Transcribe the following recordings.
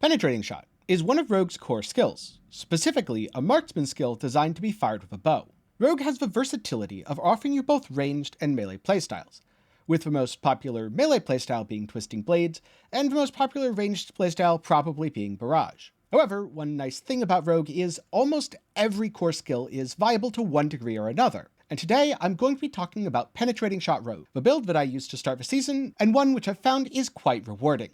Penetrating Shot is one of Rogue's core skills, specifically a marksman skill designed to be fired with a bow. Rogue has the versatility of offering you both ranged and melee playstyles, with the most popular melee playstyle being Twisting Blades, and the most popular ranged playstyle probably being Barrage. However, one nice thing about Rogue is almost every core skill is viable to one degree or another, and today I'm going to be talking about Penetrating Shot Rogue, the build that I used to start the season, and one which I've found is quite rewarding.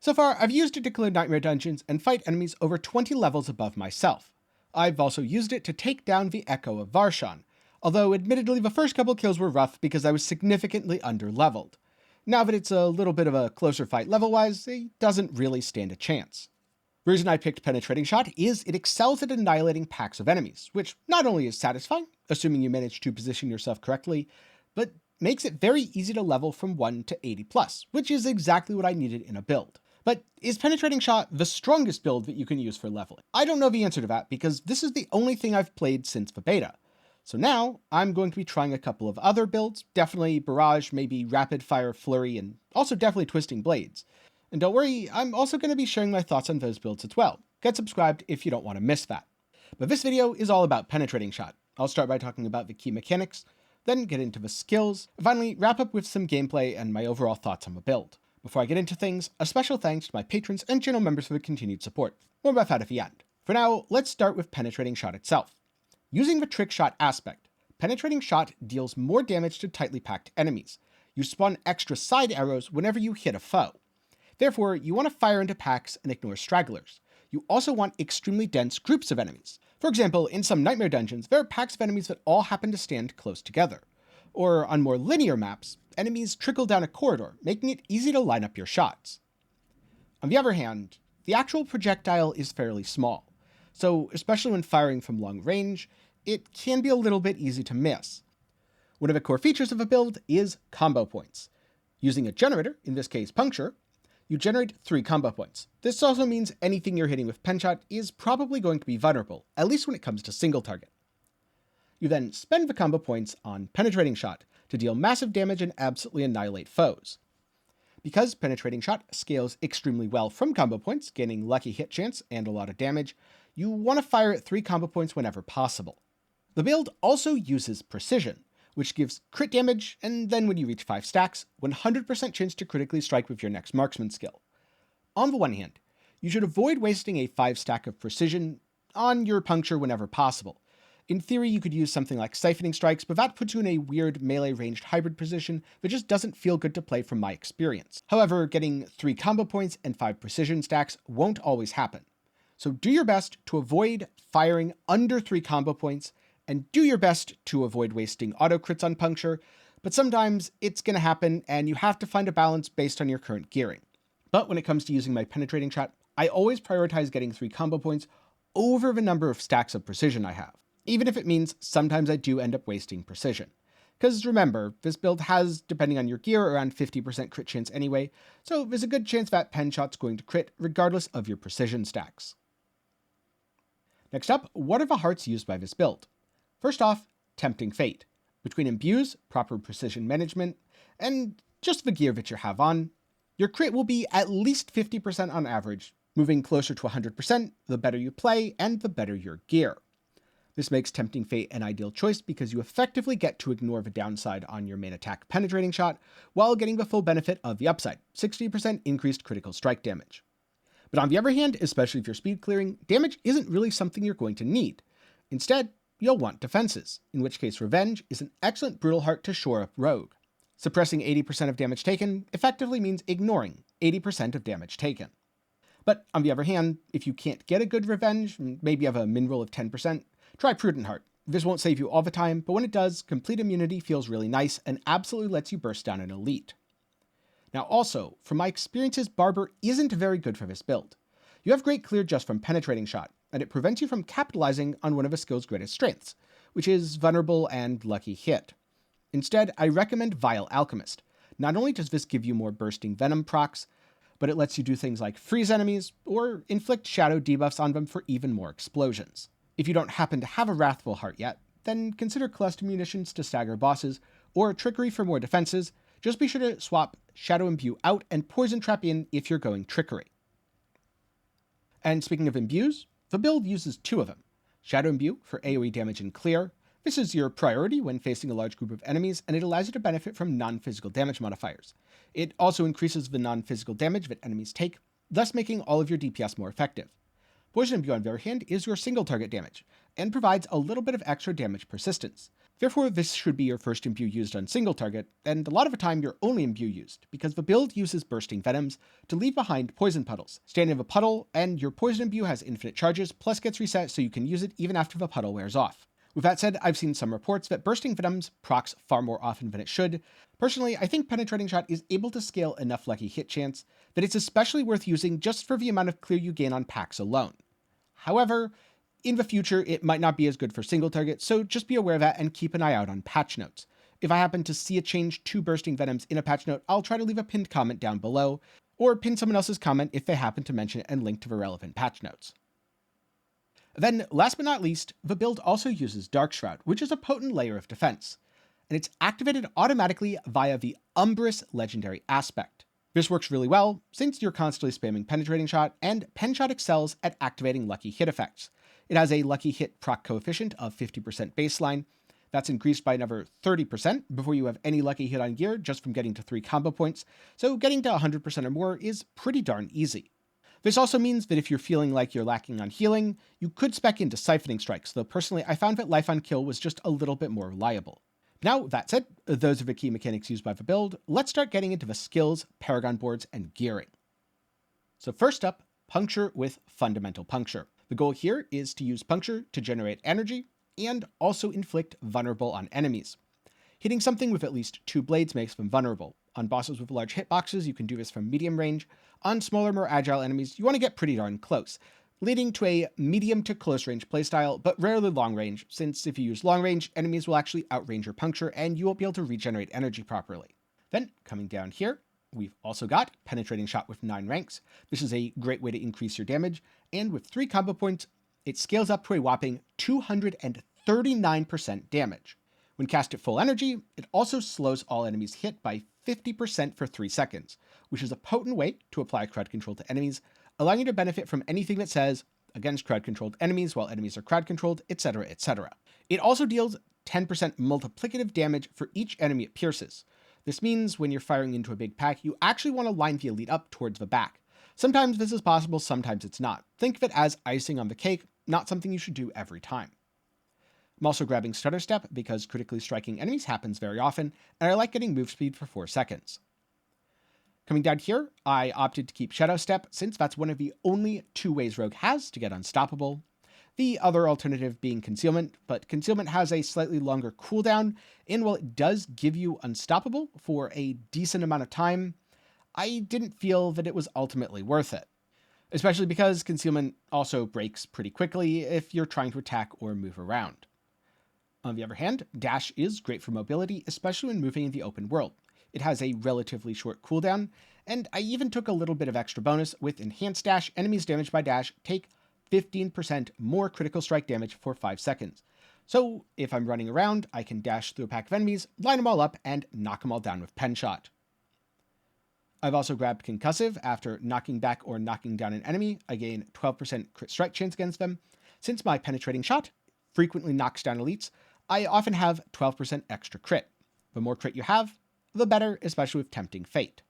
So far, I've used it to clear nightmare dungeons and fight enemies over 20 levels above myself. I've also used it to take down the Echo of Varshan, although admittedly the first couple kills were rough because I was significantly under-leveled. Now that it's a little bit of a closer fight level-wise, it doesn't really stand a chance. The reason I picked Penetrating Shot is it excels at annihilating packs of enemies, which not only is satisfying, assuming you manage to position yourself correctly, but makes it very easy to level from 1 to 80+, which is exactly what I needed in a build. But is Penetrating Shot the strongest build that you can use for leveling? I don't know the answer to that because this is the only thing I've played since the beta. So now I'm going to be trying a couple of other builds, definitely Barrage, maybe Rapid Fire Flurry, and also definitely Twisting Blades. And don't worry, I'm also going to be sharing my thoughts on those builds as well. Get subscribed if you don't want to miss that. But this video is all about Penetrating Shot. I'll start by talking about the key mechanics, then get into the skills, and finally wrap up with some gameplay and my overall thoughts on the build. Before I get into things, a special thanks to my patrons and channel members for the continued support. More about that at the end. For now, let's start with Penetrating Shot itself. Using the trick shot aspect, Penetrating Shot deals more damage to tightly packed enemies. You spawn extra side arrows whenever you hit a foe. Therefore, you want to fire into packs and ignore stragglers. You also want extremely dense groups of enemies. For example, in some nightmare dungeons, there are packs of enemies that all happen to stand close together. Or on more linear maps, enemies trickle down a corridor, making it easy to line up your shots. On the other hand, the actual projectile is fairly small, so especially when firing from long range, it can be a little bit easy to miss. One of the core features of a build is combo points. Using a generator, in this case puncture, you generate 3 combo points. This also means anything you're hitting with pen shot is probably going to be vulnerable, at least when it comes to single target. You then spend the combo points on Penetrating Shot to deal massive damage and absolutely annihilate foes. Because Penetrating Shot scales extremely well from combo points, gaining lucky hit chance and a lot of damage, you want to fire at 3 combo points whenever possible. The build also uses precision, which gives crit damage, and then when you reach 5 stacks, 100% chance to critically strike with your next marksman skill. On the one hand, you should avoid wasting a 5 stack of precision on your puncture whenever possible. In theory, you could use something like Siphoning Strikes, but that puts you in a weird melee-ranged hybrid position that just doesn't feel good to play from my experience. However, getting 3 combo points and 5 precision stacks won't always happen. So do your best to avoid firing under 3 combo points, and do your best to avoid wasting auto crits on puncture, but sometimes it's going to happen and you have to find a balance based on your current gearing. But when it comes to using my Penetrating Shot, I always prioritize getting 3 combo points over the number of stacks of precision I have, even if it means sometimes I do end up wasting precision. Because remember, this build has, depending on your gear, around 50% crit chance anyway, so there's a good chance that pen shot's going to crit regardless of your precision stacks. Next up, what are the hearts used by this build? First off, Tempting Fate. Between imbues, proper precision management, and just the gear that you have on, your crit will be at least 50% on average, moving closer to 100% the better you play and the better your gear. This makes Tempting Fate an ideal choice because you effectively get to ignore the downside on your main attack Penetrating Shot while getting the full benefit of the upside, 60% increased critical strike damage. But on the other hand, especially if you're speed clearing, damage isn't really something you're going to need. Instead, you'll want defenses, in which case Revenge is an excellent brutal heart to shore up Rogue. Suppressing 80% of damage taken effectively means ignoring 80% of damage taken. But on the other hand, if you can't get a good Revenge, maybe you have a min roll of 10%, try Prudent Heart. This won't save you all the time, but when it does, complete immunity feels really nice and absolutely lets you burst down an elite. Now also, from my experiences, Barber isn't very good for this build. You have great clear just from Penetrating Shot, and it prevents you from capitalizing on one of a skill's greatest strengths, which is Vulnerable and Lucky Hit. Instead, I recommend Vile Alchemist. Not only does this give you more Bursting Venom procs, but it lets you do things like freeze enemies, or inflict shadow debuffs on them for even more explosions. If you don't happen to have a Wrathful Heart yet, then consider Cluster Munitions to stagger bosses, or Trickery for more defenses. Just be sure to swap Shadow Imbue out and Poison Trap in if you're going Trickery. And speaking of imbues, the build uses two of them. Shadow Imbue for AoE damage in clear. This is your priority when facing a large group of enemies, and it allows you to benefit from non-physical damage modifiers. It also increases the non-physical damage that enemies take, thus making all of your DPS more effective. Poison Imbue, on the other hand, is your single target damage, and provides a little bit of extra damage persistence. Therefore, this should be your first imbue used on single target, and a lot of the time your only imbue used, because the build uses bursting venoms to leave behind poison puddles. Stand in a puddle, and your poison imbue has infinite charges, plus gets reset so you can use it even after the puddle wears off. With that said, I've seen some reports that bursting venoms procs far more often than it should. Personally, I think Penetrating Shot is able to scale enough lucky hit chance that it's especially worth using just for the amount of clear you gain on packs alone. However, in the future, it might not be as good for single target, so just be aware of that and keep an eye out on patch notes. If I happen to see a change to bursting venoms in a patch note, I'll try to leave a pinned comment down below, or pin someone else's comment if they happen to mention it and link to the relevant patch notes. Then, last but not least, the build also uses Dark Shroud, which is a potent layer of defense, and it's activated automatically via the Umbrous legendary aspect. This works really well, since you're constantly spamming Penetrating Shot, and Pen Shot excels at activating lucky hit effects. It has a lucky hit proc coefficient of 50% baseline. That's increased by another 30% before you have any lucky hit on gear just from getting to 3 combo points, so getting to 100% or more is pretty darn easy. This also means that if you're feeling like you're lacking on healing, you could spec into Siphoning Strikes, though personally I found that Life on Kill was just a little bit more reliable. Now, that said, those are the key mechanics used by the build. Let's start getting into the skills, Paragon boards, and gearing. So first up, Puncture with Fundamental Puncture. The goal here is to use Puncture to generate energy, and also inflict vulnerable on enemies. Hitting something with at least 2 blades makes them vulnerable. On bosses with large hitboxes, you can do this from medium range. On smaller, more agile enemies, you want to get pretty darn close, leading to a medium to close range playstyle, but rarely long range, since if you use long range, enemies will actually outrange your Puncture and you won't be able to regenerate energy properly. Then, coming down here, we've also got Penetrating Shot with 9 ranks. This is a great way to increase your damage, and with 3 combo points, it scales up to a whopping 239% damage. When cast at full energy, it also slows all enemies hit by 50% for 3 seconds, which is a potent way to apply crowd control to enemies, allowing you to benefit from anything that says, against crowd-controlled enemies while enemies are crowd-controlled, etc., etc. It also deals 10% multiplicative damage for each enemy it pierces. This means when you're firing into a big pack, you actually want to line the elite up towards the back. Sometimes this is possible, sometimes it's not. Think of it as icing on the cake, not something you should do every time. I'm also grabbing Stutter Step because critically striking enemies happens very often, and I like getting move speed for 4 seconds. Coming down here, I opted to keep Shadow Step since that's one of the only 2 ways Rogue has to get unstoppable. The other alternative being Concealment, but Concealment has a slightly longer cooldown, and while it does give you unstoppable for a decent amount of time, I didn't feel that it was ultimately worth it. Especially because Concealment also breaks pretty quickly if you're trying to attack or move around. On the other hand, Dash is great for mobility, especially when moving in the open world. It has a relatively short cooldown, and I even took a little bit of extra bonus with Enhanced Dash. Enemies damaged by Dash take 15% more critical strike damage for 5 seconds. So if I'm running around, I can dash through a pack of enemies, line them all up, and knock them all down with Pen Shot. I've also grabbed Concussive. After knocking back or knocking down an enemy, I gain 12% crit strike chance against them. Since my Penetrating Shot frequently knocks down elites, I often have 12% extra crit. The more crit you have, the better, especially with Tempting Fate.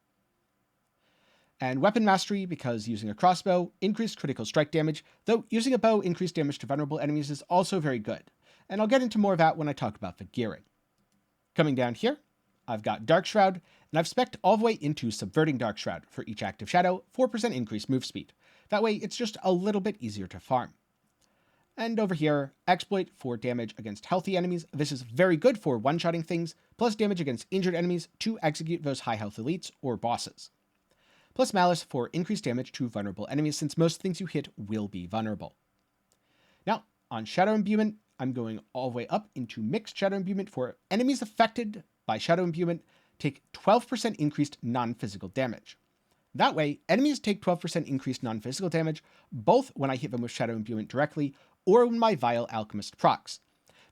And Weapon Mastery, because using a crossbow, increased critical strike damage, though using a bow increased damage to vulnerable enemies is also very good, and I'll get into more of that when I talk about the gearing. Coming down here, I've got Dark Shroud, and I've spec'd all the way into Subverting Dark Shroud for each active shadow, 4% increased move speed. That way, it's just a little bit easier to farm. And over here, Exploit for damage against healthy enemies. This is very good for one-shotting things, plus damage against injured enemies to execute those high-health elites or bosses. Plus Malice for increased damage to vulnerable enemies, since most things you hit will be vulnerable. Now, on Shadow Imbuement, I'm going all the way up into Mixed Shadow Imbuement for enemies affected by Shadow Imbuement take 12% increased non-physical damage. That way, enemies take 12% increased non-physical damage, both when I hit them with Shadow Imbuement directly, or when my Vile Alchemist procs.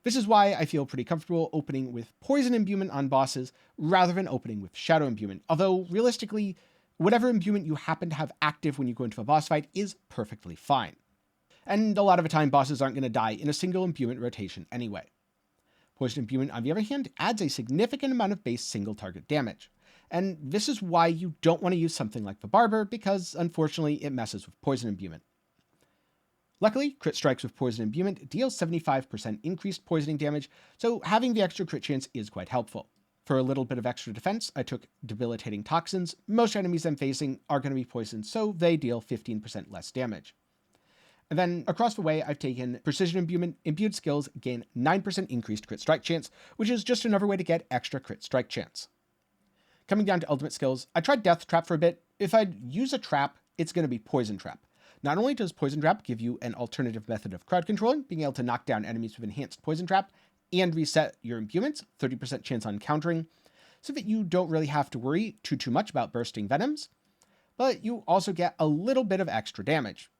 This is why I feel pretty comfortable opening with Poison Imbuement on bosses, rather than opening with Shadow Imbuement, although realistically, whatever imbuement you happen to have active when you go into a boss fight is perfectly fine. And a lot of the time, bosses aren't going to die in a single imbuement rotation anyway. Poison imbuement, on the other hand, adds a significant amount of base single target damage. And this is why you don't want to use something like the Barber, because unfortunately it messes with poison imbuement. Luckily, crit strikes with poison imbuement deal 75% increased poisoning damage, so having the extra crit chance is quite helpful. For a little bit of extra defense, I took debilitating toxins. Most enemies I'm facing are going to be poisoned, so they deal 15% less damage. And then across the way, I've taken precision imbuement. Imbued skills gain 9% increased crit strike chance, which is just another way to get extra crit strike chance. Coming down to ultimate skills, I tried Death Trap for a bit. If I'd use a trap, it's going to be Poison Trap. Not only does Poison Trap give you an alternative method of crowd controlling, being able to knock down enemies with enhanced Poison Trap, and reset your imbuements, 30% chance on countering, so that you don't really have to worry too much about bursting venoms, but you also get a little bit of extra damage.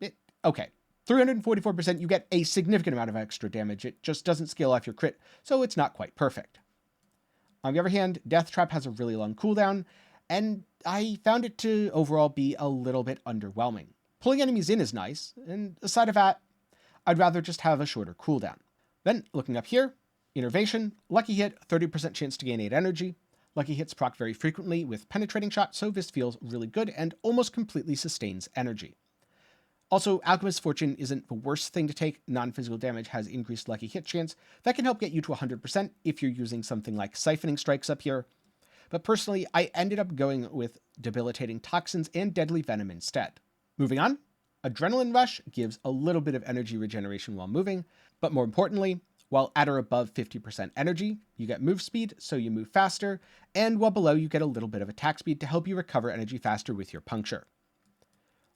344%, you get a significant amount of extra damage. It just doesn't scale off your crit, so it's not quite perfect. On the other hand, Death Trap has a really long cooldown, and I found it to overall be a little bit underwhelming. Pulling enemies in is nice, and aside of that, I'd rather just have a shorter cooldown. Then, looking up here, Innervation, Lucky Hit, 30% chance to gain 8 energy. Lucky Hits proc very frequently with Penetrating Shot, so this feels really good and almost completely sustains energy. Also, Alchemist's Fortune isn't the worst thing to take. Non-physical damage has increased Lucky Hit chance. That can help get you to 100% if you're using something like Siphoning Strikes up here. But personally, I ended up going with Debilitating Toxins and Deadly Venom instead. Moving on, Adrenaline Rush gives a little bit of energy regeneration while moving, but more importantly, while at or above 50% energy, you get move speed, so you move faster, and while below, you get a little bit of attack speed to help you recover energy faster with your puncture.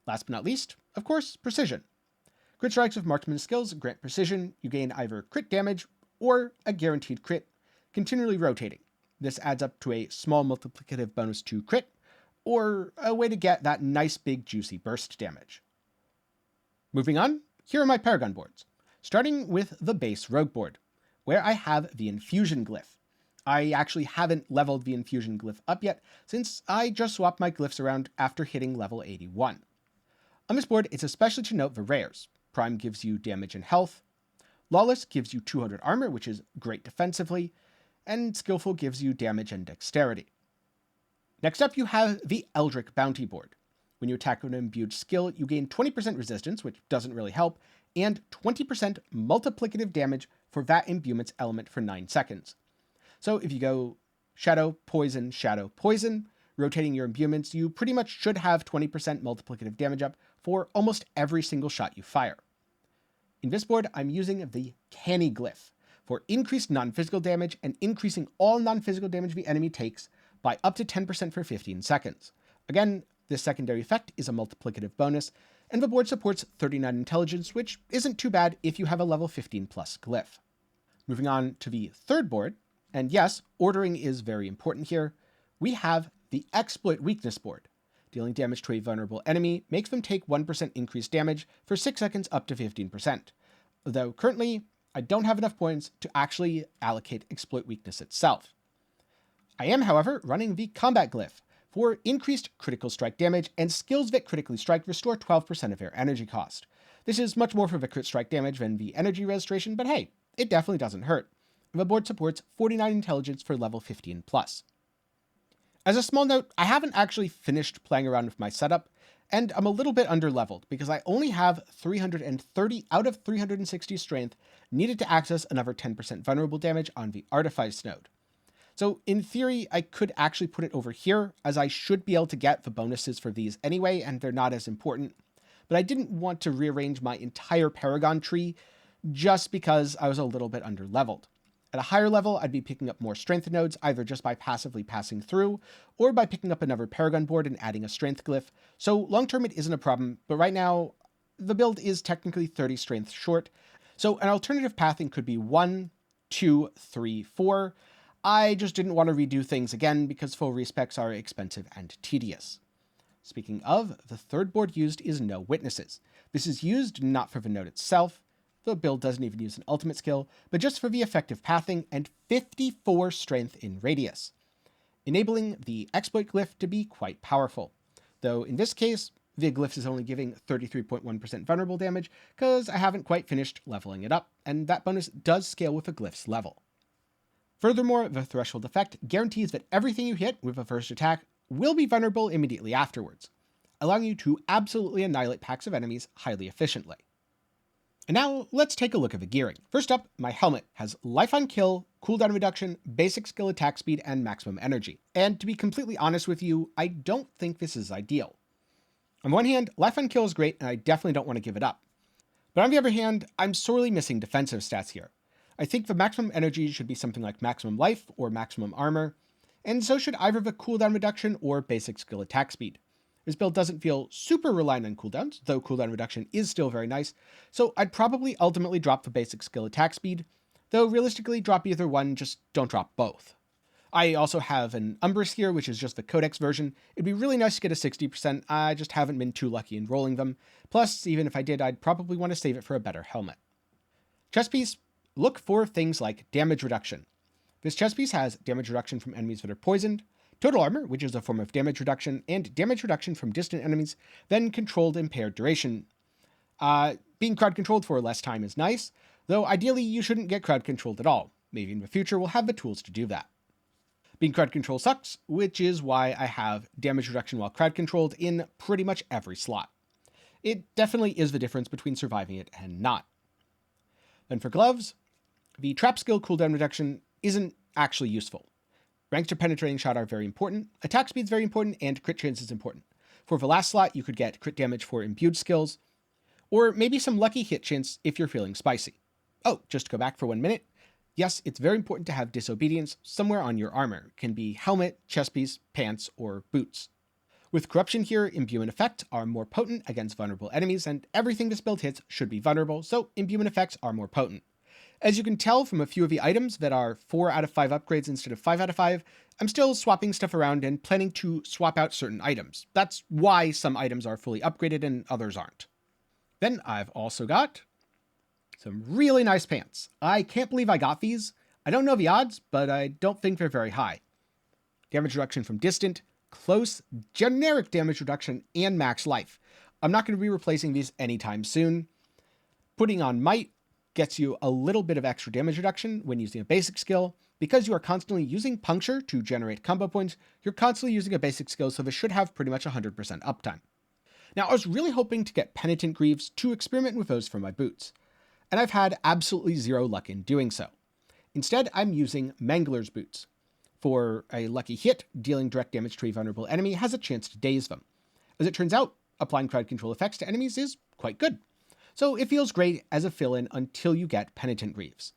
Last but not least, of course, Precision. Crit strikes with marksman skills grant precision. You gain either crit damage or a guaranteed crit, continually rotating. This adds up to a small multiplicative bonus to crit, or a way to get that nice big juicy burst damage. Moving on, here are my Paragon boards, starting with the base rogue board, where I have the Infusion glyph. I actually haven't leveled the Infusion glyph up yet, since I just swapped my glyphs around after hitting level 81. On this board, it's especially to note the rares. Prime gives you damage and health, Lawless gives you 200 armor, which is great defensively, and Skillful gives you damage and dexterity. Next up, you have the Eldritch Bounty board. When you attack with an imbued skill, you gain 20% resistance, which doesn't really help, and 20% multiplicative damage for that imbuement's element for 9 seconds. So if you go Shadow, Poison, rotating your imbuements, you pretty much should have 20% multiplicative damage up for almost every single shot you fire. In this board, I'm using the Canny glyph for increased non-physical damage and increasing all non-physical damage the enemy takes by up to 10% for 15 seconds. Again, this secondary effect is a multiplicative bonus, and the board supports 39 intelligence, which isn't too bad if you have a level 15 plus glyph. Moving on to the third board, and yes, ordering is very important here, we have the Exploit Weakness board. Dealing damage to a vulnerable enemy makes them take 1% increased damage for 6 seconds up to 15%. Though currently, I don't have enough points to actually allocate Exploit Weakness itself. I am, however, running the Combat glyph for increased critical strike damage, and skills that critically strike restore 12% of their energy cost. This is much more for the crit strike damage than the energy restoration, but hey, it definitely doesn't hurt. The board supports 49 intelligence for level 15 plus. As a small note, I haven't actually finished playing around with my setup, and I'm a little bit underleveled because I only have 330 out of 360 strength needed to access another 10% vulnerable damage on the Artifice node. So in theory, I could actually put it over here, as I should be able to get the bonuses for these anyway, and they're not as important. But I didn't want to rearrange my entire Paragon tree just because I was a little bit underleveled. At a higher level, I'd be picking up more strength nodes, either just by passively passing through, or by picking up another Paragon board and adding a strength glyph. So long-term it isn't a problem, but right now, the build is technically 30 strength short. So an alternative pathing could be 1, 2, 3, 4. I just didn't want to redo things again because full respecs are expensive and tedious. Speaking of, the third board used is No Witnesses. This is used not for the node itself, the build doesn't even use an ultimate skill, but just for the effective pathing and 54 strength in radius, enabling the exploit glyph to be quite powerful. though in this case, the glyphs is only giving 33.1% vulnerable damage because I haven't quite finished leveling it up, and that bonus does scale with the glyphs level. Furthermore, the threshold effect guarantees that everything you hit with a first attack will be vulnerable immediately afterwards, allowing you to absolutely annihilate packs of enemies highly efficiently. And now let's take a look at the gearing. First up, my helmet has life on kill, cooldown reduction, basic skill attack speed, and maximum energy. And to be completely honest with you, I don't think this is ideal. On one hand, life on kill is great and I definitely don't want to give it up. But on the other hand, I'm sorely missing defensive stats here. I think the maximum energy should be something like maximum life or maximum armor, and so should either the cooldown reduction or basic skill attack speed. This build doesn't feel super reliant on cooldowns, though cooldown reduction is still very nice, so I'd probably ultimately drop the basic skill attack speed, though realistically drop either one, just don't drop both. I also have an Umbrus here, which is just the Codex version. It'd be really nice to get a 60%, I just haven't been too lucky in rolling them. Plus, even if I did, I'd probably want to save it for a better helmet. Chest piece, look for things like damage reduction. This chest piece has damage reduction from enemies that are poisoned, total armor, which is a form of damage reduction, and damage reduction from distant enemies, then controlled impaired duration. Being crowd controlled for less time is nice, though ideally you shouldn't get crowd controlled at all. Maybe in the future we'll have the tools to do that. Being crowd control sucks, which is why I have damage reduction while crowd controlled in pretty much every slot. It definitely is the difference between surviving it and not. Then for gloves, the trap skill cooldown reduction isn't actually useful. Ranks to penetrating shot are very important, attack speed is very important, and crit chance is important. For the last slot, you could get crit damage for imbued skills, or maybe some lucky hit chance if you're feeling spicy. Oh, just to go back for 1 minute. Yes, it's very important to have disobedience somewhere on your armor. It can be helmet, chest piece, pants, or boots. With corruption here, imbue and effect are more potent against vulnerable enemies, and everything this build hits should be vulnerable, so imbue and effects are more potent. As you can tell from a few of the items that are 4 out of 5 upgrades instead of 5 out of 5, I'm still swapping stuff around and planning to swap out certain items. That's why some items are fully upgraded and others aren't. Then I've also got some really nice pants. I can't believe I got these. I don't know the odds, but I don't think they're very high. Damage reduction from distant, close, generic damage reduction, and max life. I'm not going to be replacing these anytime soon. Putting on might gets you a little bit of extra damage reduction when using a basic skill. Because you are constantly using puncture to generate combo points, you're constantly using a basic skill, so this should have pretty much 100% uptime. Now, I was really hoping to get Penitent Greaves to experiment with those for my boots, and I've had absolutely zero luck in doing so. Instead, I'm using Mangler's Boots. For a lucky hit, dealing direct damage to a vulnerable enemy has a chance to daze them. As it turns out, applying crowd control effects to enemies is quite good. So it feels great as a fill-in until you get Penitent Greaves.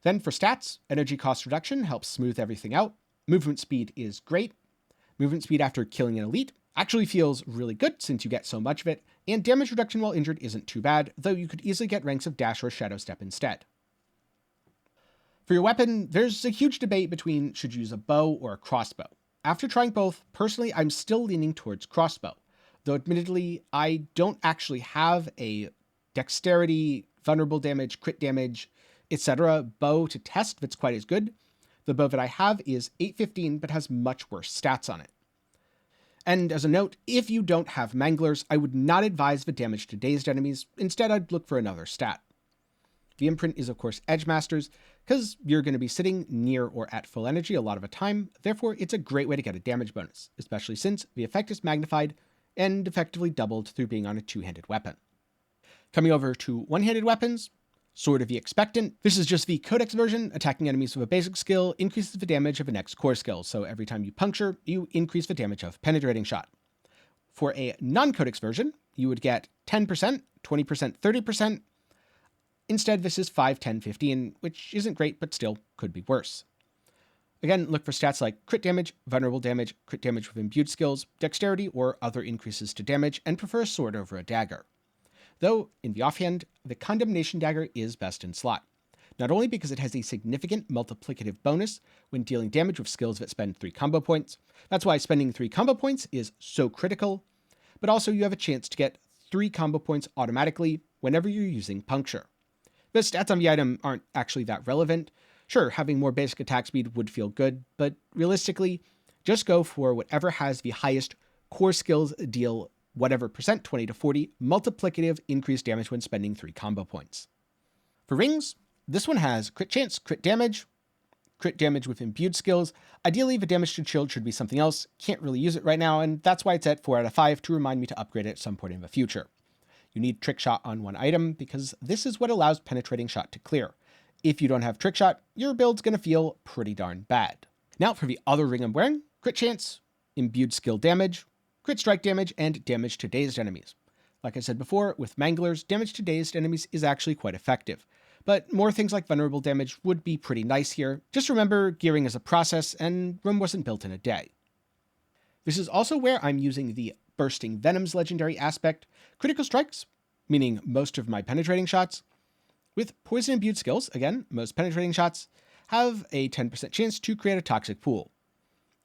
Then for stats, energy cost reduction helps smooth everything out. Movement speed is great. Movement speed after killing an elite actually feels really good since you get so much of it, and damage reduction while injured isn't too bad, though you could easily get ranks of dash or shadow step instead. For your weapon, there's a huge debate between should you use a bow or a crossbow. After trying both, personally I'm still leaning towards crossbow, though admittedly I don't actually have a dexterity, vulnerable damage, crit damage, etc. bow to test that's quite as good. The bow that I have is 815 but has much worse stats on it. And as a note, if you don't have Manglers, I would not advise the damage to dazed enemies. Instead, I'd look for another stat. The imprint is of course Edgemasters, because you're going to be sitting near or at full energy a lot of the time, therefore it's a great way to get a damage bonus, especially since the effect is magnified and effectively doubled through being on a two-handed weapon. Coming over to one-handed weapons, Sword of the Expectant. This is just the Codex version. Attacking enemies with a basic skill increases the damage of the next core skill, so every time you puncture, you increase the damage of penetrating shot. For a non-Codex version, you would get 10%, 20%, 30%. Instead, this is 5, 10, 15, which isn't great, but still could be worse. Again, look for stats like crit damage, vulnerable damage, crit damage with imbued skills, dexterity, or other increases to damage, and prefer a sword over a dagger. Though, in the offhand, the Condemnation Dagger is best in slot. Not only because it has a significant multiplicative bonus when dealing damage with skills that spend 3 combo points, that's why spending 3 combo points is so critical, but also you have a chance to get 3 combo points automatically whenever you're using puncture. The stats on the item aren't actually that relevant. Sure, having more basic attack speed would feel good, but realistically, just go for whatever has the highest core skills deal whatever percent, 20 to 40, multiplicative increased damage when spending 3 combo points. For rings, this one has crit chance, crit damage with imbued skills. Ideally, the damage to shield should be something else. Can't really use it right now, and that's why it's at 4 out of 5 to remind me to upgrade it at some point in the future. You need trick shot on one item because this is what allows penetrating shot to clear. If you don't have trick shot, your build's going to feel pretty darn bad. Now for the other ring I'm wearing, crit chance, imbued skill damage, crit strike damage, and damage to dazed enemies. Like I said before, with Manglers, damage to dazed enemies is actually quite effective. But more things like vulnerable damage would be pretty nice here. Just remember, gearing is a process, and Rome wasn't built in a day. This is also where I'm using the Bursting Venom's legendary aspect, critical strikes, meaning most of my penetrating shots, with poison imbued skills, again, most penetrating shots, have a 10% chance to create a toxic pool.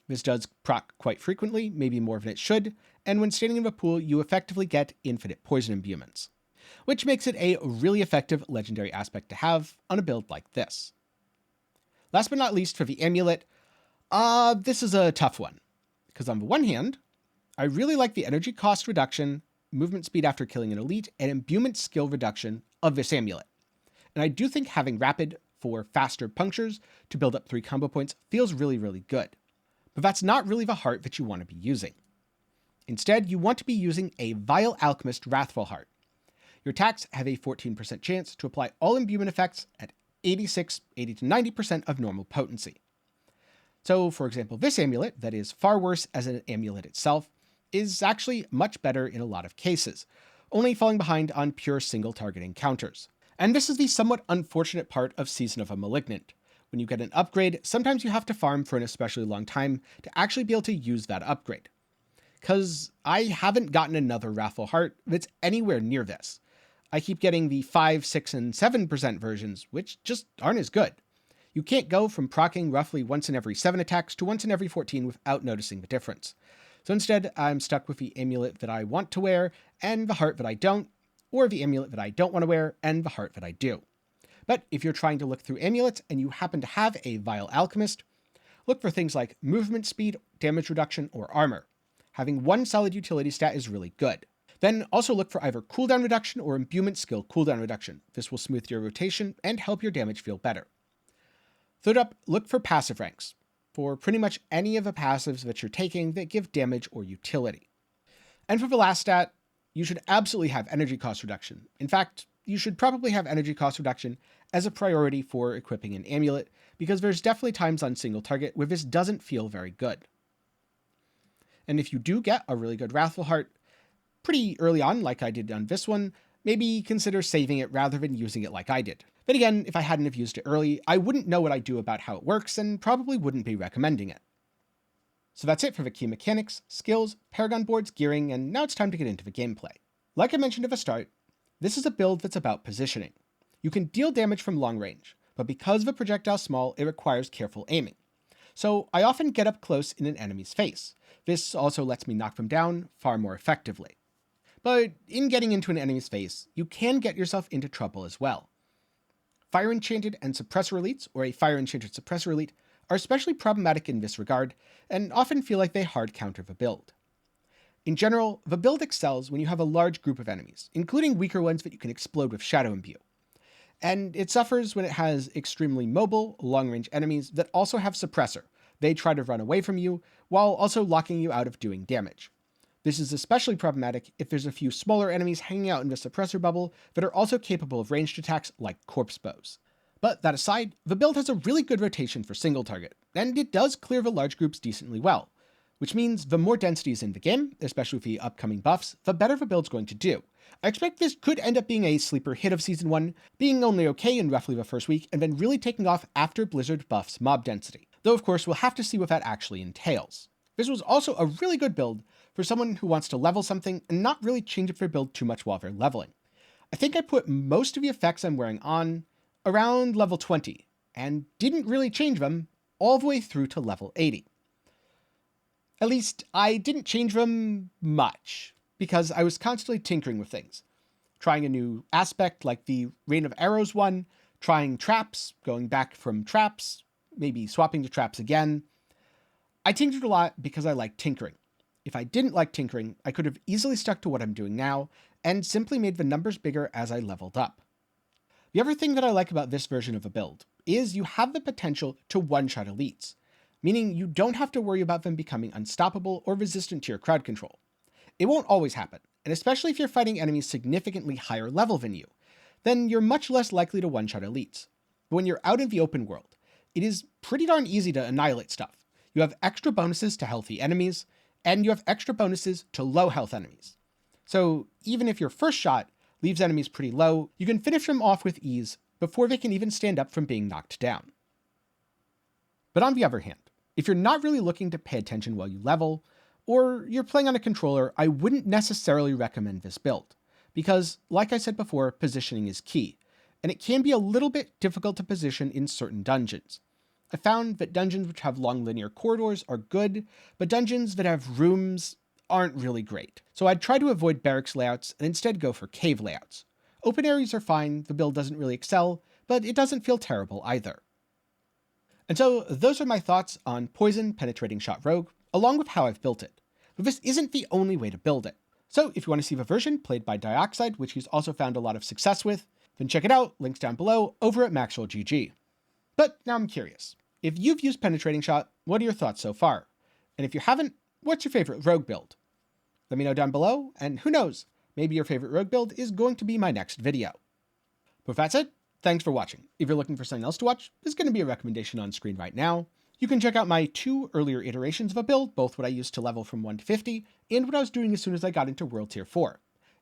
This does proc quite frequently, maybe more than it should, and when standing in the pool, you effectively get infinite poison imbuements, which makes it a really effective legendary aspect to have on a build like this. Last but not least, for the amulet, this is a tough one, because on the one hand, I really like the energy cost reduction, movement speed after killing an elite, and imbuement skill reduction of this amulet. And I do think having rapid for faster punctures to build up 3 combo points feels really, really good. But that's not really the heart that you want to be using. Instead, you want to be using a Vile Alchemist Wrathful Heart. Your attacks have a 14% chance to apply all imbuement effects at 80 to 90% of normal potency. So, for example, this amulet, that is far worse as an amulet itself, is actually much better in a lot of cases, only falling behind on pure single-target encounters. And this is the somewhat unfortunate part of Season of a Malignant. When you get an upgrade, sometimes you have to farm for an especially long time to actually be able to use that upgrade. Because I haven't gotten another Wrathful Heart that's anywhere near this. I keep getting the 5, 6, and 7% versions, which just aren't as good. You can't go from proccing roughly once in every 7 attacks to once in every 14 without noticing the difference. So instead, I'm stuck with the amulet that I want to wear and the heart that I don't, or the amulet that I don't want to wear and the heart that I do. But if you're trying to look through amulets and you happen to have a Vile Alchemist, look for things like movement speed, damage reduction, or armor. Having one solid utility stat is really good. Then also look for either cooldown reduction or imbuement skill cooldown reduction. This will smooth your rotation and help your damage feel better. Third up, look for passive ranks, for pretty much any of the passives that you're taking that give damage or utility. And for the last stat, you should absolutely have energy cost reduction. In fact, you should probably have energy cost reduction as a priority for equipping an amulet, because there's definitely times on single target where this doesn't feel very good. And if you do get a really good Wrathful Heart pretty early on, like I did on this one, maybe consider saving it rather than using it like I did. But again, if I hadn't have used it early, I wouldn't know what I do about how it works and probably wouldn't be recommending it. So that's it for the key mechanics, skills, Paragon boards, gearing, and now it's time to get into the gameplay. Like I mentioned at the start, this is a build that's about positioning. You can deal damage from long range, but because the projectile's small, it requires careful aiming. So I often get up close in an enemy's face. This also lets me knock them down far more effectively. But in getting into an enemy's face, you can get yourself into trouble as well. Fire Enchanted and Suppressor Elites, or a Fire Enchanted Suppressor Elite, are especially problematic in this regard, and often feel like they hard counter the build. In general, the build excels when you have a large group of enemies, including weaker ones that you can explode with Shadow Imbue. And it suffers when it has extremely mobile, long-range enemies that also have Suppressor. They try to run away from you, while also locking you out of doing damage. This is especially problematic if there's a few smaller enemies hanging out in the Suppressor bubble that are also capable of ranged attacks like Corpse Bows. But that aside, the build has a really good rotation for single target, and it does clear the large groups decently well, which means the more density is in the game, especially with the upcoming buffs, the better the build's going to do. I expect this could end up being a sleeper hit of Season 1, being only okay in roughly the first week, and then really taking off after Blizzard buffs mob density. Though of course we'll have to see what that actually entails. This was also a really good build for someone who wants to level something and not really change up their build too much while they're leveling. I think I put most of the effects I'm wearing on around level 20, and didn't really change them all the way through to level 80. At least, I didn't change them much, because I was constantly tinkering with things. Trying a new aspect like the Rain of Arrows one, trying traps, going back from traps, maybe swapping to traps again. I tinkered a lot because I like tinkering. If I didn't like tinkering, I could have easily stuck to what I'm doing now and simply made the numbers bigger as I leveled up. The other thing that I like about this version of a build is you have the potential to one-shot elites, meaning you don't have to worry about them becoming unstoppable or resistant to your crowd control. It won't always happen, and especially if you're fighting enemies significantly higher level than you, then you're much less likely to one-shot elites. But when you're out in the open world, it is pretty darn easy to annihilate stuff. You have extra bonuses to healthy enemies, and you have extra bonuses to low health enemies. So even if your first shot leaves enemies pretty low, you can finish them off with ease before they can even stand up from being knocked down. But on the other hand, if you're not really looking to pay attention while you level, or you're playing on a controller, I wouldn't necessarily recommend this build, because like I said before, positioning is key, and it can be a little bit difficult to position in certain dungeons. I found that dungeons which have long linear corridors are good, but dungeons that have rooms aren't really great. So I'd try to avoid barracks layouts and instead go for cave layouts. Open areas are fine, the build doesn't really excel, but it doesn't feel terrible either. And so those are my thoughts on Poison Penetrating Shot Rogue, along with how I've built it. But this isn't the only way to build it. So if you want to see the version played by Dioxide, which he's also found a lot of success with, then check it out, links down below, over at MaxwellGG. But now I'm curious. If you've used Penetrating Shot, what are your thoughts so far? And if you haven't, what's your favorite rogue build? Let me know down below, and who knows, maybe your favorite rogue build is going to be my next video. But if that's it, thanks for watching. If you're looking for something else to watch, there's going to be a recommendation on screen right now. You can check out my 2 earlier iterations of a build, both what I used to level from 1 to 50, and what I was doing as soon as I got into World Tier 4.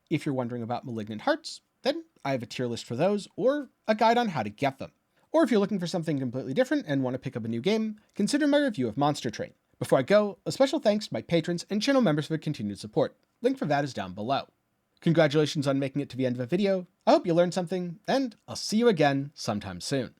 If you're wondering about Malignant Hearts, then I have a tier list for those, or a guide on how to get them. Or if you're looking for something completely different and want to pick up a new game, consider my review of Monster Train. Before I go, a special thanks to my patrons and channel members for their continued support. Link for that is down below. Congratulations on making it to the end of the video, I hope you learned something, and I'll see you again sometime soon.